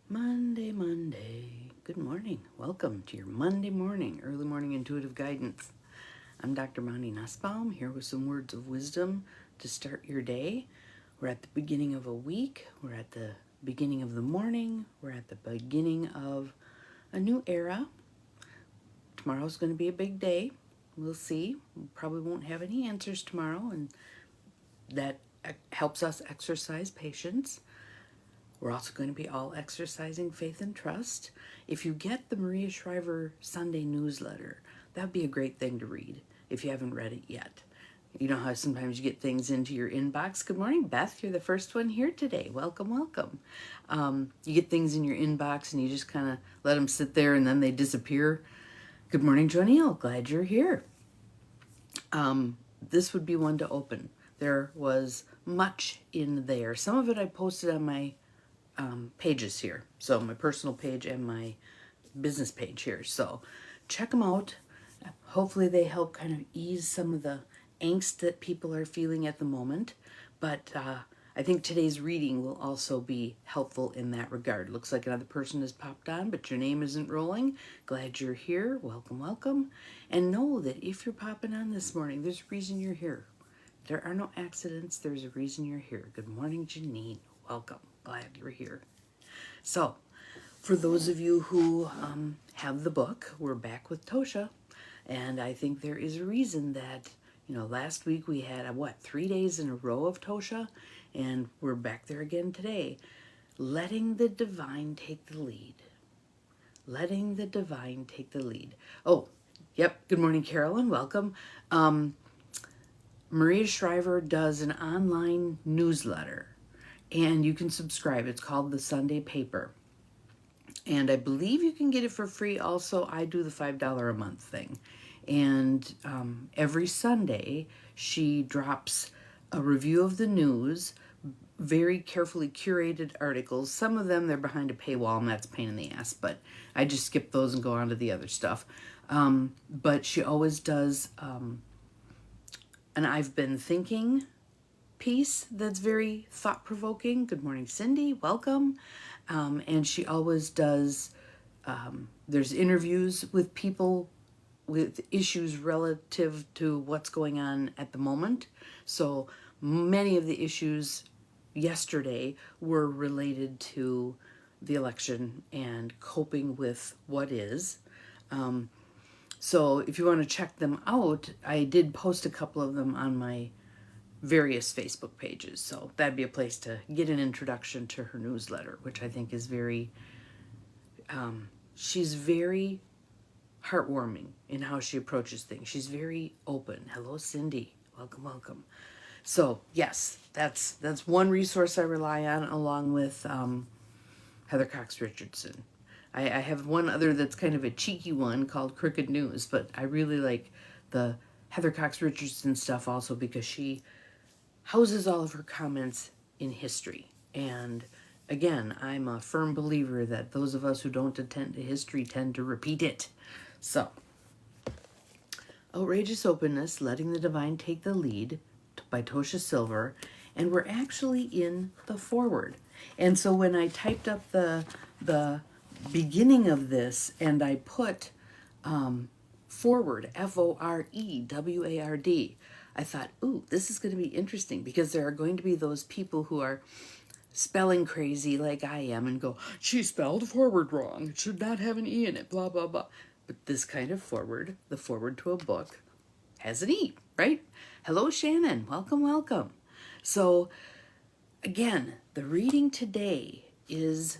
Monday, Monday. Good morning. Welcome to your Monday morning, early morning intuitive guidance. I'm Dr. Monty Nussbaum here with some words of wisdom to start your day. We're at the beginning of a week. We're at the beginning of the morning. We're at the beginning of a new era. Tomorrow's going to be a big day. We'll see. We probably won't have any answers tomorrow, and that helps us exercise patience. We're also going to be all exercising faith and trust. If you get the Maria Shriver Sunday newsletter, that'd be a great thing to read if you haven't read it yet. You know how sometimes you get things into your inbox. Good morning, Beth. You're the first one here today. Welcome, welcome. You get things in your inbox and you just kind of let them sit there and then they disappear. Good morning, Joanne. Glad you're here. This would be one to open. There was much in there. Some of it I posted on my pages here, so my personal page and my business page here, so check them out. Hopefully they help kind of ease some of the angst that people are feeling at the moment, but I think today's reading will also be helpful in that regard. Looks like another person has popped on, but your name isn't rolling. Glad you're here. Welcome, welcome. And know that if you're popping on this morning, there's a reason you're here. There are no accidents. There's a reason you're here. Good morning, Janine. Welcome. Glad you're here. So, for those of you who have the book, we're back with Tosha. And I think there is a reason that, last week we had, 3 days in a row of Tosha? And we're back there again today. Letting the divine take the lead. Letting the divine take the lead. Oh, yep. Good morning, Carolyn. Welcome. Maria Shriver does an online newsletter. And you can subscribe. It's called the Sunday Paper. And I believe you can get it for free. Also, I do the $5 a month thing. And every Sunday, she drops a review of the news, very carefully curated articles. Some of them, they're behind a paywall, and that's a pain in the ass. But I just skip those and go on to the other stuff. But she always does an I've been thinking piece that's very thought-provoking. Good morning, Cindy. Welcome. And she always does, there's interviews with people with issues relative to what's going on at the moment. So many of the issues yesterday were related to the election and coping with what is. So if you want to check them out, I did post a couple of them on my various Facebook pages, so that'd be a place to get an introduction to her newsletter, which I think is very, she's very heartwarming in how she approaches things. She's very open. Hello, Cindy. Welcome, welcome. So yes, that's one resource I rely on, along with Heather Cox Richardson. I have one other that's kind of a cheeky one called Crooked News, but I really like the Heather Cox Richardson stuff also because she houses all of her comments in history. And again, I'm a firm believer that those of us who don't attend to history tend to repeat it. So, Outrageous Openness, Letting the Divine Take the Lead by Tosha Silver. And we're actually in the foreword. And so when I typed up the beginning of this and I put forward, FOREWARD, I thought, ooh, this is going to be interesting because there are going to be those people who are spelling crazy like I am and go, she spelled forward wrong. It should not have an E in it, blah, blah, blah. But this kind of forward, the forward to a book, has an E, right? Hello, Shannon. Welcome, welcome. So, again, the reading today is,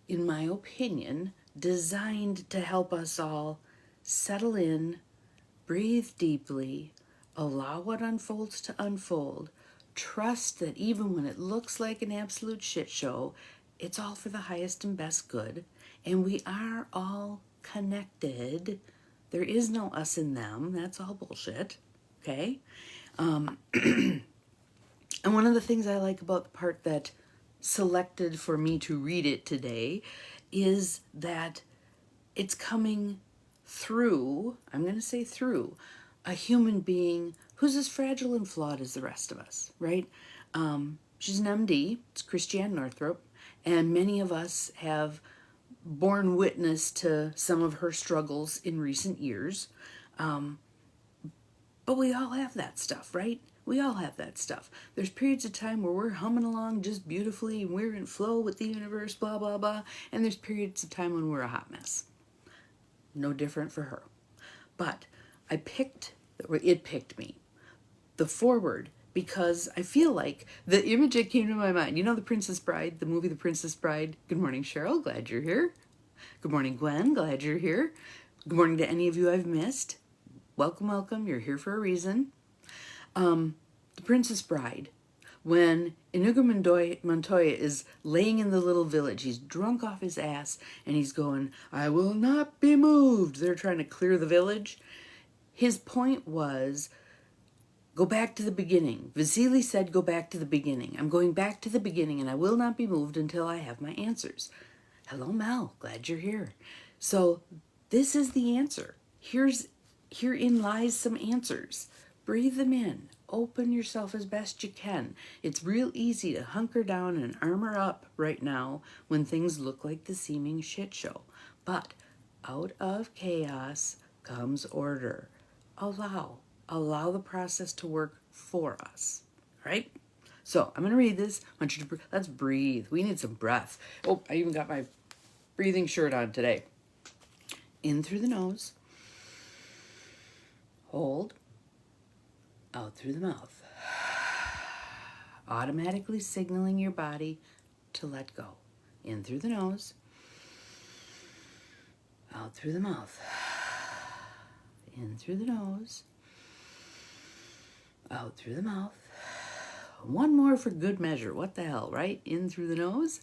in my opinion, designed to help us all settle in, breathe deeply, allow what unfolds to unfold, trust that even when it looks like an absolute shit show, it's all for the highest and best good, and we are all connected. There is no us and them. That's all bullshit, okay? And one of the things I like about the part that selected for me to read it today is that it's coming through, I'm going to say through, a human being who's as fragile and flawed as the rest of us, right? She's an MD. It's Christiane Northrup. And many of us have borne witness to some of her struggles in recent years. But we all have that stuff, right? We all have that stuff. There's periods of time where we're humming along just beautifully and we're in flow with the universe, blah, blah, blah. And there's periods of time when we're a hot mess. No different for her. But it picked me, the forward, because I feel like the image that came to my mind, you know, The Princess Bride, the movie The Princess Bride. Good morning, Cheryl. Glad you're here. Good morning, Gwen. Glad you're here. Good morning to any of you I've missed. Welcome, welcome. You're here for a reason. The Princess Bride. When Inigo Montoya is laying in the little village, he's drunk off his ass, and he's going, "I will not be moved." They're trying to clear the village. His point was, go back to the beginning. Vasily said, go back to the beginning. I'm going back to the beginning, and I will not be moved until I have my answers. Hello, Mel. Glad you're here. So this is the answer. Herein lies some answers. Breathe them in. Open yourself as best you can. It's real easy to hunker down and armor up right now when things look like the seeming shit show. But out of chaos comes order. Allow the process to work for us. All right? So I'm going to read this. I want you to let's breathe. We need some breath. Oh, I even got my breathing shirt on today. In through the nose. Hold. Out through the mouth. Automatically signaling your body to let go. In through the nose. Out through the mouth. In through the nose. Out through the mouth. One more for good measure. What the hell, right? In through the nose.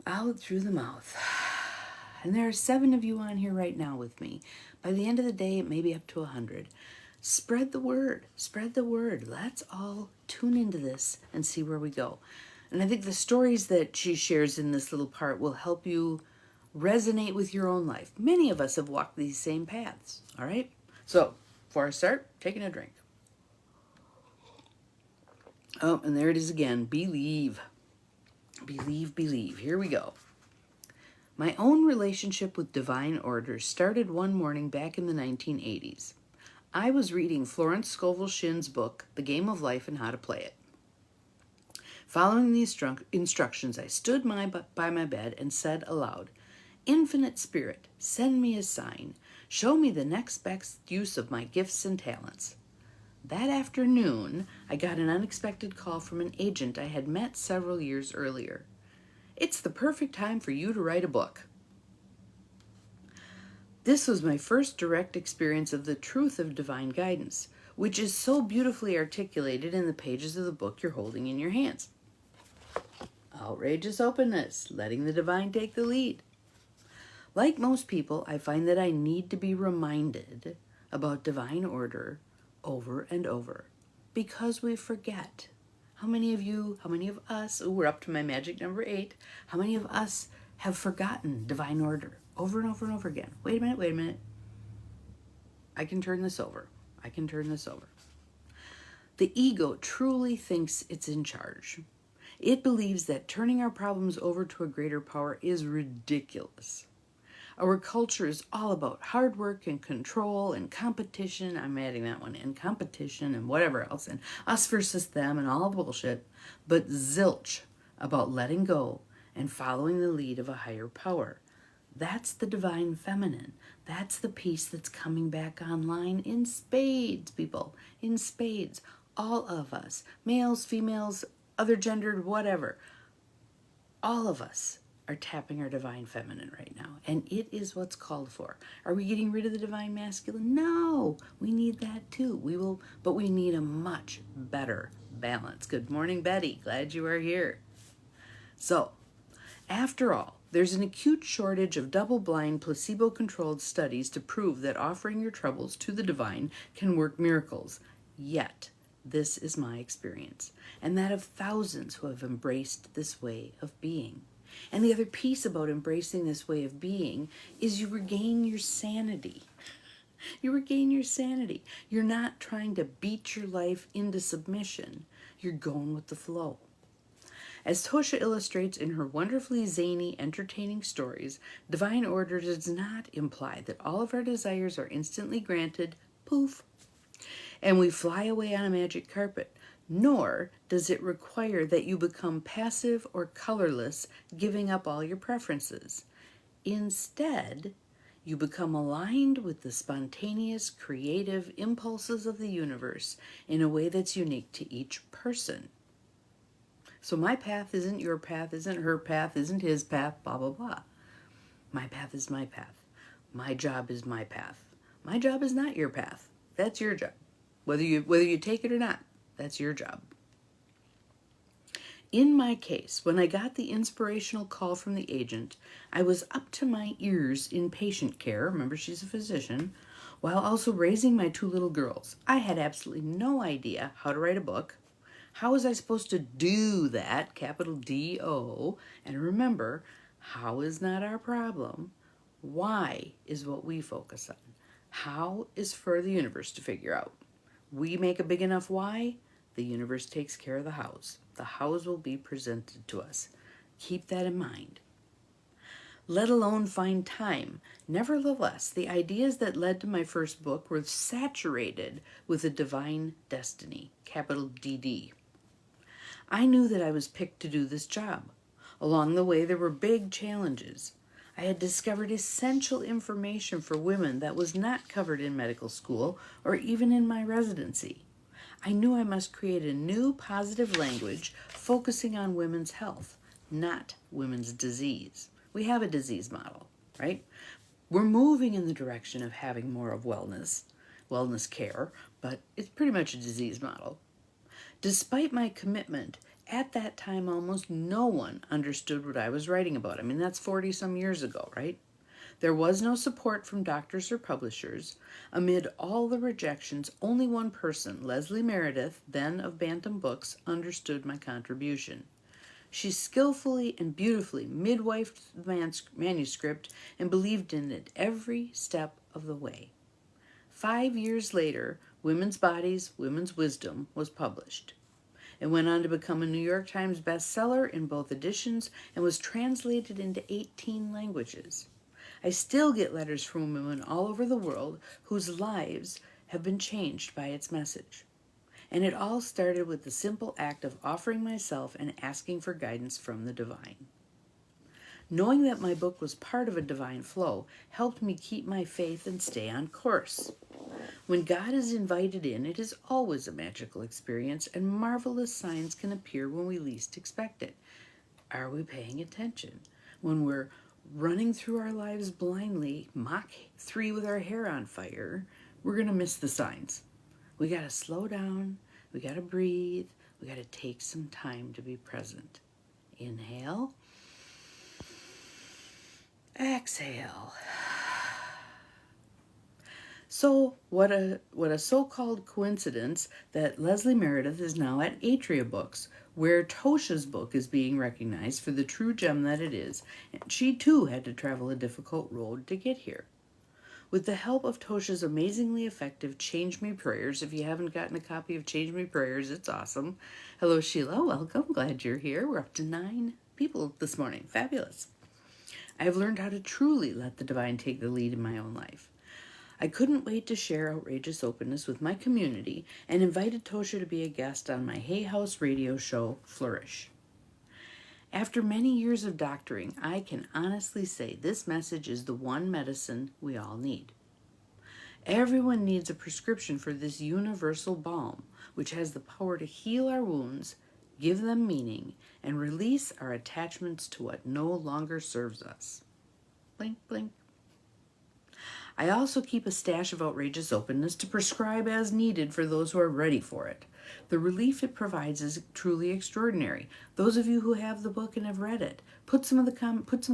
Out through the mouth. And there are 7 of you on here right now with me. By the end of the day, it may be up to 100. Spread the word. Spread the word. Let's all tune into this and see where we go. And I think the stories that she shares in this little part will help you resonate with your own life. Many of us have walked these same paths. All right? So, before I start, taking a drink. Oh, and there it is again. Believe. Believe, believe. Here we go. My own relationship with divine order started one morning back in the 1980s. I was reading Florence Scovel Shinn's book, The Game of Life and How to Play It. Following the instructions, I stood by my bed and said aloud, "Infinite Spirit, send me a sign. Show me the next best use of my gifts and talents." That afternoon, I got an unexpected call from an agent I had met several years earlier. "It's the perfect time for you to write a book." This was my first direct experience of the truth of divine guidance, which is so beautifully articulated in the pages of the book you're holding in your hands. Outrageous openness, letting the divine take the lead. Like most people, I find that I need to be reminded about divine order over and over because we forget. How many of us, we're up to my magic number 8, how many of us have forgotten divine order over and over and over again? Wait a minute. I can turn this over. The ego truly thinks it's in charge. It believes that turning our problems over to a greater power is ridiculous. Our culture is all about hard work and control and competition. I'm adding that one, and competition and whatever else, and us versus them and all the bullshit, but zilch about letting go and following the lead of a higher power. That's the divine feminine. That's the piece that's coming back online in spades, people. In spades. All of us, males, females, other gendered, whatever. All of us are tapping our divine feminine right now, and it is what's called for. Are we getting rid of the divine masculine? No, we need that too. But we need a much better balance. Good morning, Betty. Glad you are here. So, after all, there's an acute shortage of double-blind, placebo-controlled studies to prove that offering your troubles to the divine can work miracles. Yet, this is my experience, and that of thousands who have embraced this way of being. And the other piece about embracing this way of being is you regain your sanity. You regain your sanity. You're not trying to beat your life into submission. You're going with the flow. As Tosha illustrates in her wonderfully zany, entertaining stories, divine order does not imply that all of our desires are instantly granted, poof, and we fly away on a magic carpet, nor does it require that you become passive or colorless, giving up all your preferences. Instead, you become aligned with the spontaneous, creative impulses of the universe in a way that's unique to each person. So my path isn't your path, isn't her path, isn't his path, blah, blah, blah. My path is my path. My job is my path. My job is not your path. That's your job. Whether you take it or not, that's your job. In my case, when I got the inspirational call from the agent, I was up to my ears in patient care, remember she's a physician, while also raising my 2 little girls. I had absolutely no idea how to write a book. How was I supposed to do that, capital D-O? And remember, how is not our problem. Why is what we focus on. How is for the universe to figure out. We make a big enough why, the universe takes care of the hows. The hows will be presented to us. Keep that in mind. Let alone find time. Nevertheless, the ideas that led to my first book were saturated with a divine destiny, capital DD. I knew that I was picked to do this job. Along the way, there were big challenges. I had discovered essential information for women that was not covered in medical school or even in my residency. I knew I must create a new positive language focusing on women's health, not women's disease. We have a disease model, right? We're moving in the direction of having more of wellness care, but it's pretty much a disease model. Despite my commitment, at that time almost no one understood what I was writing about. I mean, that's 40 some years ago, right? There was no support from doctors or publishers. Amid all the rejections, only one person, Leslie Meredith, then of Bantam Books, understood my contribution. She skillfully and beautifully midwifed the manuscript and believed in it every step of the way. 5 years later, Women's Bodies, Women's Wisdom was published. It went on to become a New York Times bestseller in both editions and was translated into 18 languages. I still get letters from women all over the world whose lives have been changed by its message. And it all started with the simple act of offering myself and asking for guidance from the divine. Knowing that my book was part of a divine flow helped me keep my faith and stay on course. When God is invited in, it is always a magical experience, and marvelous signs can appear when we least expect it. Are we paying attention? When we're running through our lives blindly, Mach 3 with our hair on fire, we're going to miss the signs. We got to slow down, we got to breathe, we got to take some time to be present. Inhale. Exhale. So what a so-called coincidence that Leslie Meredith is now at Atria Books, where Tosha's book is being recognized for the true gem that it is, and she too had to travel a difficult road to get here. With the help of Tosha's amazingly effective Change Me Prayers, if you haven't gotten a copy of Change Me Prayers, it's awesome. Hello, Sheila. Welcome. Glad you're here. We're up to 9 people this morning. Fabulous. I've learned how to truly let the divine take the lead in my own life. I couldn't wait to share Outrageous Openness with my community and invited Tosha to be a guest on my Hay House radio show, Flourish. After many years of doctoring, I can honestly say this message is the one medicine we all need. Everyone needs a prescription for this universal balm, which has the power to heal our wounds, give them meaning, and release our attachments to what no longer serves us. Blink, blink. I also keep a stash of Outrageous Openness to prescribe as needed for those who are ready for it. The relief it provides is truly extraordinary. Those of you who have the book and have read it, put some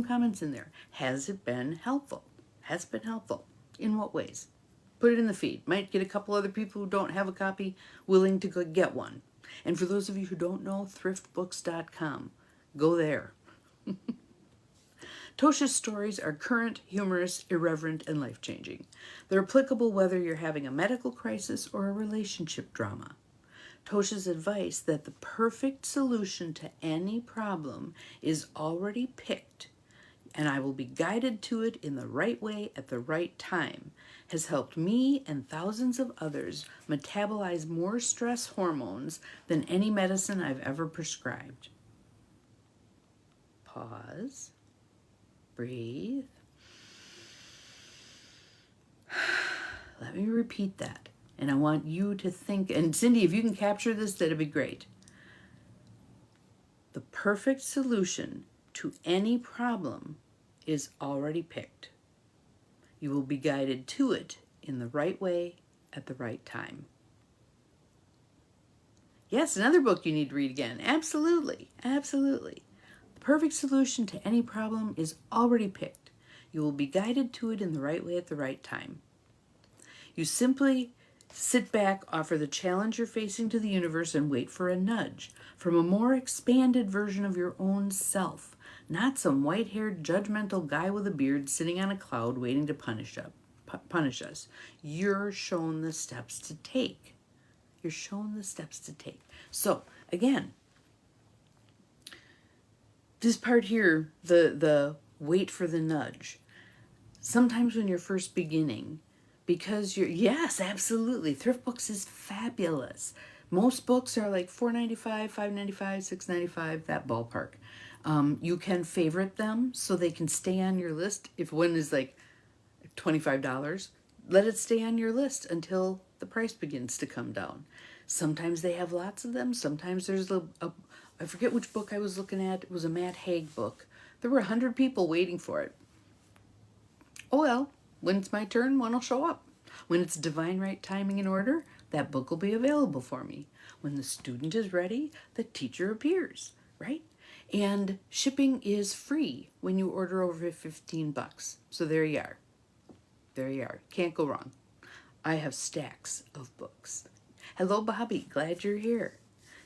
comments in there. Has it been helpful? Has it been helpful? In what ways? Put it in the feed. Might get a couple other people who don't have a copy willing to go get one. And for those of you who don't know, thriftbooks.com. Go there. Tosha's stories are current, humorous, irreverent, and life-changing. They're applicable whether you're having a medical crisis or a relationship drama. Tosha's advice that the perfect solution to any problem is already picked, and I will be guided to it in the right way at the right time, has helped me and thousands of others metabolize more stress hormones than any medicine I've ever prescribed. Pause. Breathe. Let me repeat that. And I want you to think, and Cindy, if you can capture this, that'd be great. The perfect solution to any problem is already picked. You will be guided to it in the right way at the right time. Yes, another book you need to read again. Absolutely, absolutely. The perfect solution to any problem is already picked. You will be guided to it in the right way at the right time. You simply sit back, offer the challenge you're facing to the universe, and wait for a nudge from a more expanded version of your own self, not some white-haired, judgmental guy with a beard sitting on a cloud waiting to punish us. You're shown the steps to take. You're shown the steps to take. So, again, this part here, the wait for the nudge. Sometimes when you're first beginning, because yes, absolutely. Thrift Books is fabulous. Most books are like $4.95, $5.95, $6.95, that ballpark. You can favorite them so they can stay on your list. If one is like $25, let it stay on your list until the price begins to come down. Sometimes they have lots of them. Sometimes there's I forget which book I was looking at. It was a Matt Haig book. There were 100 people waiting for it. Oh well, when it's my turn, one will show up. When it's divine right timing and order, that book will be available for me. When the student is ready, the teacher appears, right? And shipping is free when you order over 15 bucks. So there you are. There you are. Can't go wrong. I have stacks of books. Hello, Bobby. Glad you're here.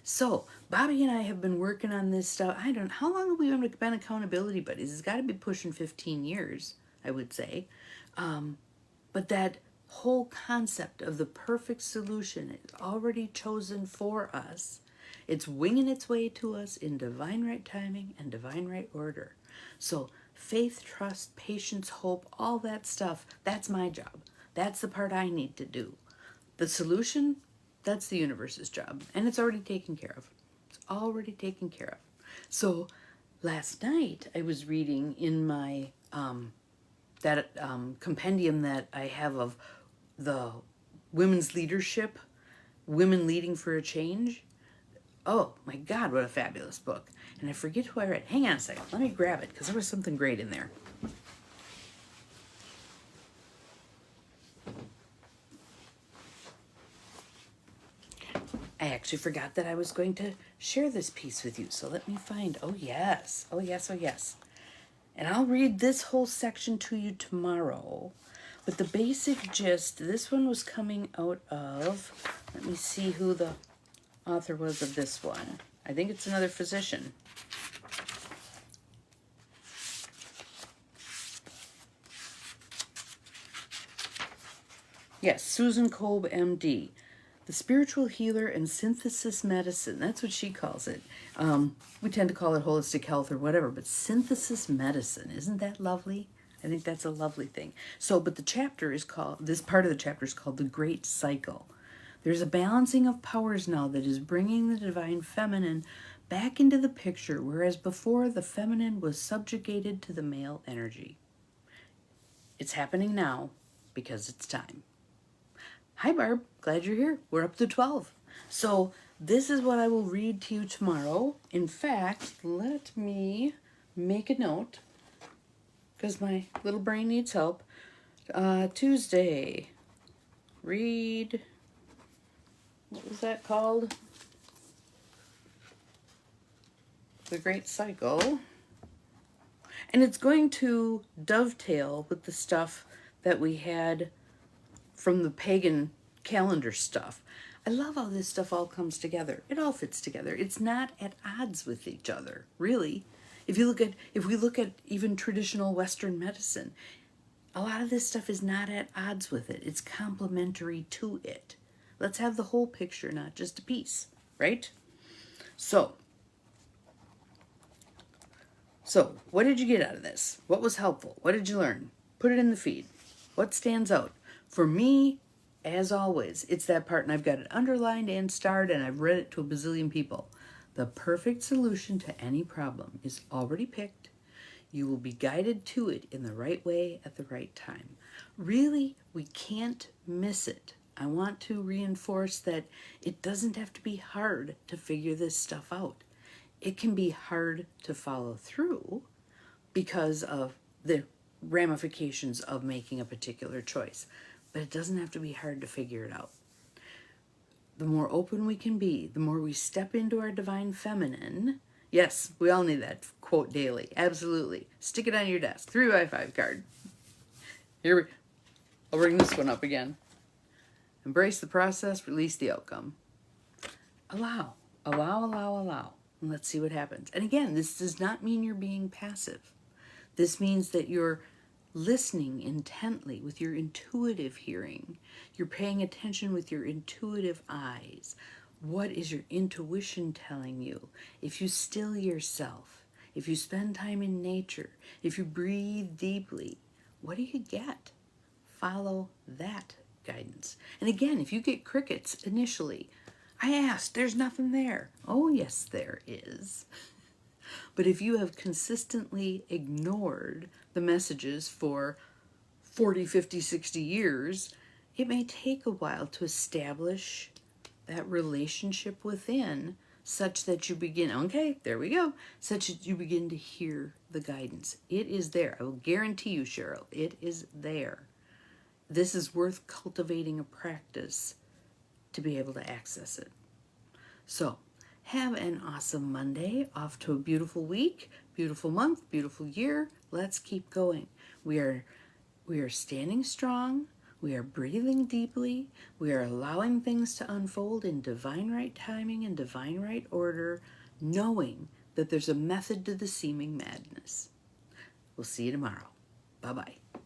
So, Bobby and I have been working on this stuff. I don't know. How long have we been accountability buddies? It's got to be pushing 15 years, I would say. But that whole concept of the perfect solution is already chosen for us. It's winging its way to us in divine right timing and divine right order. So faith, trust, patience, hope, all that stuff, that's my job. That's the part I need to do. The solution, that's the universe's job. And it's already taken care of. It's already taken care of. So last night I was reading in my compendium that I have of the women's leadership, Women Leading for a Change. Oh my God, what a fabulous book. And I forget who I read. Hang on a second. Let me grab it because there was something great in there. I actually forgot that I was going to share this piece with you. So let me find. Oh yes. Oh yes. Oh yes. And I'll read this whole section to you tomorrow. But the basic gist, this one was coming out of, let me see who the author was of this one. I think it's another physician. Yes, Susan Kolb, MD. The spiritual healer and synthesis medicine. That's what she calls it. We tend to call it holistic health or whatever, but synthesis medicine. Isn't that lovely? I think that's a lovely thing. So, but the chapter is called, this part of the chapter is called The Great Cycle. There's a balancing of powers now that is bringing the divine feminine back into the picture, whereas before the feminine was subjugated to the male energy. It's happening now because it's time. Hi, Barb. Glad you're here. We're up to 12. So this is what I will read to you tomorrow. In fact, let me make a note because my little brain needs help. Tuesday, read, what was that called? The Great Cycle. And it's going to dovetail with the stuff that we had from the pagan calendar stuff. I love how this stuff all comes together. It all fits together. It's not at odds with each other, really. If we look at even traditional Western medicine, a lot of this stuff is not at odds with it. It's complementary to it. Let's have the whole picture, not just a piece. right? So what did you get out of this? What was helpful? What did you learn? Put it in the feed. What stands out? For me, as always, it's that part, and I've got it underlined and starred, and I've read it to a bazillion people. The perfect solution to any problem is already picked. You will be guided to it in the right way at the right time. Really, we can't miss it. I want to reinforce that it doesn't have to be hard to figure this stuff out. It can be hard to follow through because of the ramifications of making a particular choice. But it doesn't have to be hard to figure it out. The more open we can be, the more we step into our divine feminine. Yes, we all need that quote daily. Absolutely. Stick it on your desk. 3x5 card. I'll bring this one up again. Embrace the process, release the outcome. Allow. And let's see what happens. And again, this does not mean you're being passive. This means that you're listening intently with your intuitive hearing. You're paying attention with your intuitive eyes. What is your intuition telling you? If you still yourself, if you spend time in nature, if you breathe deeply, what do you get? Follow that guidance. And again, if you get crickets initially, I asked, there's nothing there. Oh, yes, there is. But if you have consistently ignored the messages for 40, 50, 60 years, it may take a while to establish that relationship within such that you begin, okay, there we go, such that you begin to hear the guidance. It is there. I will guarantee you, Cheryl, it is there. This is worth cultivating a practice to be able to access it. So, have an awesome Monday, off to a beautiful week, beautiful month, beautiful year. Let's keep going. We are standing strong. We are breathing deeply. We are allowing things to unfold in divine right timing and divine right order, knowing that there's a method to the seeming madness. We'll see you tomorrow. Bye-bye.